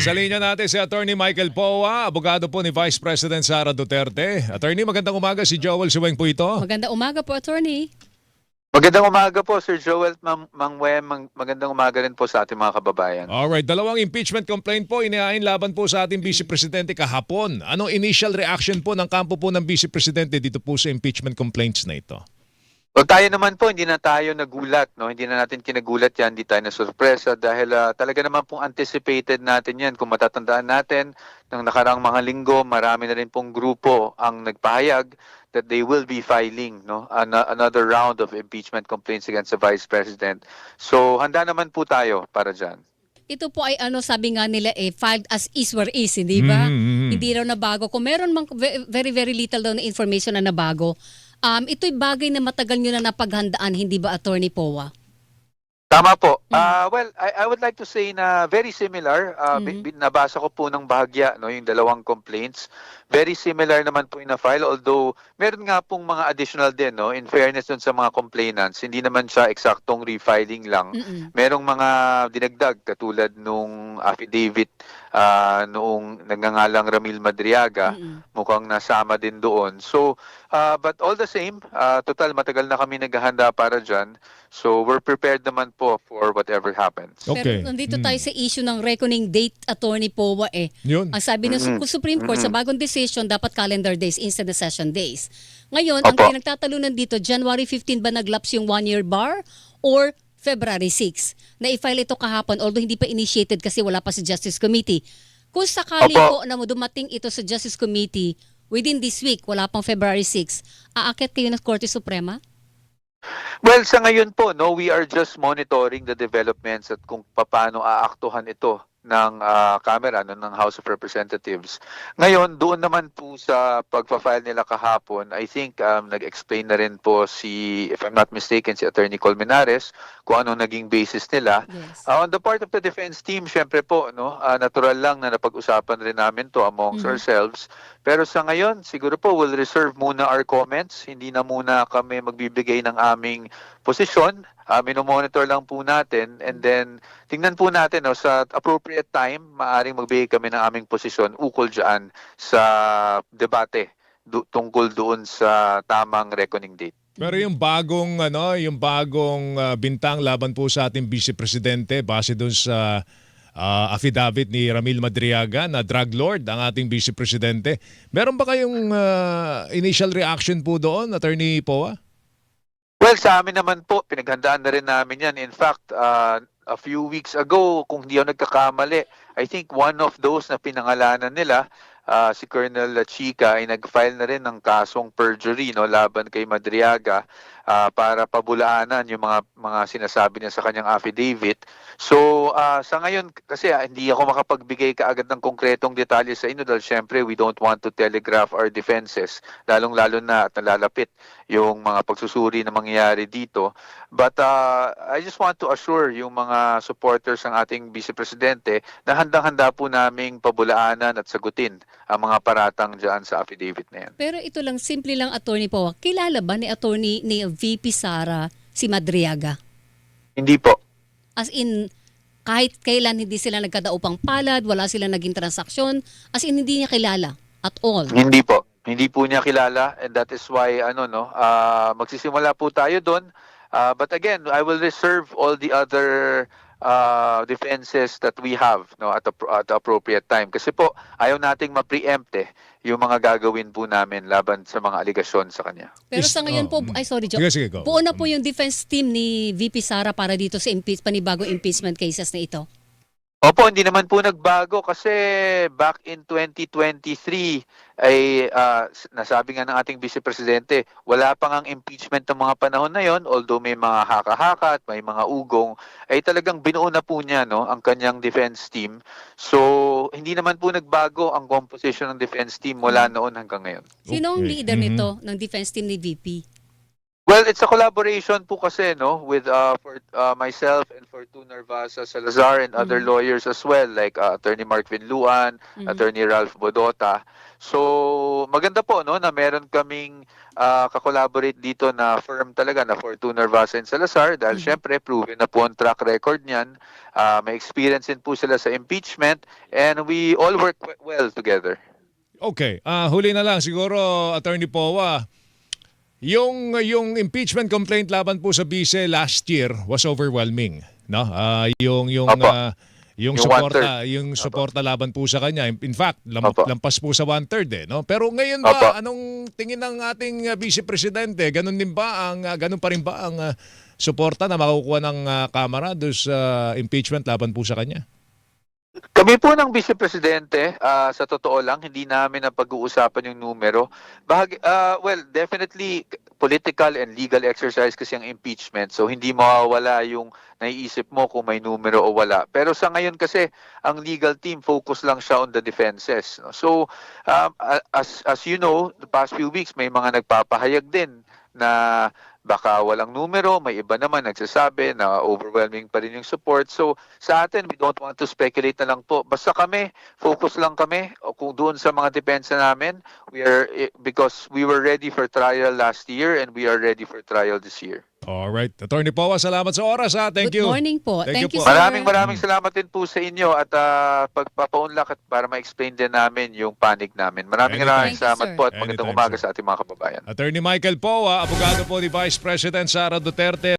Sa linya natin si Attorney Michael Poa, abogado po ni Vice President Sara Duterte. Attorney, magandang umaga. Si Joel Suweng po ito. Magandang umaga po, attorney. Magandang umaga po, Sir Joel Mangwe. Magandang umaga rin po sa ating mga kababayan. Alright, dalawang impeachment complaint po inihain laban po sa ating Vice Presidente kahapon. Anong initial reaction po ng kampo po ng Vice Presidente dito po sa impeachment complaints na ito? Well, tayo naman po, hindi na tayo nagulat, no? Hindi na natin kinagulat yan, hindi tayo na sorpresa dahil talaga naman pong anticipated natin yan. Kung matatandaan natin, ng nakaraang mga linggo, marami na rin pong grupo ang nagpahayag that they will be filing another round of impeachment complaints against the Vice President. So, handa naman po tayo para dyan. Ito po ay sabi nga nila filed as is where is, hindi ba? Hindi raw nabago. Kung meron mang very very little daw na information na nabago, ito'y bagay na matagal nyo na napaghandaan, hindi ba, Attorney Poa? Tama po. Well, I would like to say na very similar. Nabasa ko po ng bahagya yung dalawang complaints. Very similar naman po yung na-file, although meron nga pong mga additional din, no? In fairness dun sa mga complainants, hindi naman siya eksaktong refiling lang. Merong mga dinagdag katulad nung affidavit noong nagngangalang Ramil Madriaga, mukhang nasama din doon. So, but all the same, total matagal na kami naghahanda para dyan. So, we're prepared naman po for whatever happens. Okay. Pero nandito tayo sa issue ng reckoning date, Attorney Poa Yun. Ang sabi ng Supreme Court, sa bagong decision, dapat calendar days instead of session days. Ngayon, Opo. ang pinagtatalunan dito, January 15 ba naglaps yung 1-year bar or February 6? Na-file ito kahapon, although hindi pa initiated kasi wala pa sa Justice Committee. Kung sakali po Opo. na dumating ito sa Justice Committee within this week, wala pang February 6, aakyat kayo ng Korte Suprema? Well, sa ngayon po, no, we are just monitoring the developments at kung paano aaktuhan ito ng Kamara, ng House of Representatives. Ngayon, doon naman po sa pagpa-file nila kahapon, I think nag-explain na rin po if I'm not mistaken, si Attorney Colmenares kung ano naging basis nila. Yes. On the part of the defense team, syempre po, no, natural lang na napag-usapan rin namin to amongst ourselves. Pero sa ngayon, siguro po, we'll reserve muna our comments. Hindi na muna kami magbibigay ng aming posisyon. Minomonitor lang po natin and then tingnan po natin sa appropriate time, maaring magbigay kami ng aming posisyon ukol dyan sa debate tungkol doon sa tamang reckoning date. Pero yung bagong bintang laban po sa ating Vice Presidente base doon sa affidavit ni Ramil Madriaga na drug lord ang ating Vice Presidente. Meron ba kayong initial reaction po doon, Attorney Poa? Well, sa amin naman po, pinaghandaan na rin namin yan. In fact, a few weeks ago, kung di ako nagkakamali, I think one of those na pinangalanan nila, si Colonel Chica, ay nag-file na rin ng kasong perjury laban kay Madriaga para pabulaanan yung mga sinasabi niya sa kanyang affidavit. So, sa ngayon, kasi hindi ako makapagbigay kaagad ng konkretong detalye sa inyo dahil syempre we don't want to telegraph our defenses, lalong-lalo na at nalalapit yung mga pagsusuri na mangyayari dito. But I just want to assure yung mga supporters ng ating Vice Presidente na handang-handa po naming pabulaanan at sagutin ang mga paratang dyan sa affidavit na yan. Pero ito lang, simple lang, Attorney Poa. Kilala ba ni VP Sara si Madriaga? Hindi po. As in, kahit kailan hindi sila nagkadaupang palad, wala silang naging transaksyon, as in hindi niya kilala at all. Hindi po. Hindi po niya kilala and that is why magsisimula po tayo doon. But again, I will reserve all the other defenses that we have at the appropriate time. Kasi po, ayaw nating ma-preempt yung mga gagawin po namin laban sa mga aligasyon sa kanya. Pero sa ngayon po, sorry, Joe. Sige, go. Buo na po yung defense team ni VP Sara para dito sa panibagong impeachment cases na ito. Opo, hindi naman po nagbago kasi back in 2023 ay nasabi nga ng ating Vice Presidente, wala pa ngang impeachment ng mga panahon na yon, although may mga haka-haka at may mga ugong, ay talagang binuo na po niya ang kanyang defense team. So, hindi naman po nagbago ang composition ng defense team mula noon hanggang ngayon. Sino ang Okay. leader nito ng defense team ni VP? Well, it's a collaboration po kasi with for myself and Fortuna Narvasa Salazar and other lawyers as well like Attorney Mark Vinluan, Attorney Ralph Bodota. So maganda po no na meron kaming kakolaborate dito na firm talaga na Fortuna Vasa and Salazar dahil syempre proven na po ang track record niyan. May experience din po sila sa impeachment and we all work well together. Okay, huli na lang siguro, Attorney Powa. Yung impeachment complaint laban po sa Vice last year was overwhelming, no? Opo. Yung Yung suporta, one-third. yung suporta laban po sa kanya. In fact, Opo. lampas po sa 1/3 no? Pero ngayon ba Opo. anong tingin ng ating Vice Presidente? Ganun pa rin ba ang suporta na makukuha ng Kamara do sa impeachment laban po sa kanya? Kami po ng Vice Presidente, sa totoo lang, hindi namin na pag-uusapan yung numero. Well, definitely political and legal exercise kasi ang impeachment. So hindi mawawala yung naiisip mo kung may numero o wala. Pero sa ngayon kasi, ang legal team focus lang siya on the defenses. No? So as you know, the past few weeks may mga nagpapahayag din na baka walang numero, may iba naman nagsasabi na overwhelming pa rin yung support. So sa atin, we don't want to speculate na lang po. Basta kami, focus lang kami o kung doon sa mga depensa namin, because we were ready for trial last year and we are ready for trial this year. Alright. Attorney Powa, salamat sa oras ha. Thank Good you. morning po. Thank you, po. sir. Maraming salamat din po sa inyo at pagpapaunlak at para ma-explain din namin yung panic namin. Maraming Anytime. Thank you, salamat sir. po at magandang Anytime, umaga sir. sa ating mga kababayan. Attorney Michael Powa, abogado po ni Vice President Sara Duterte.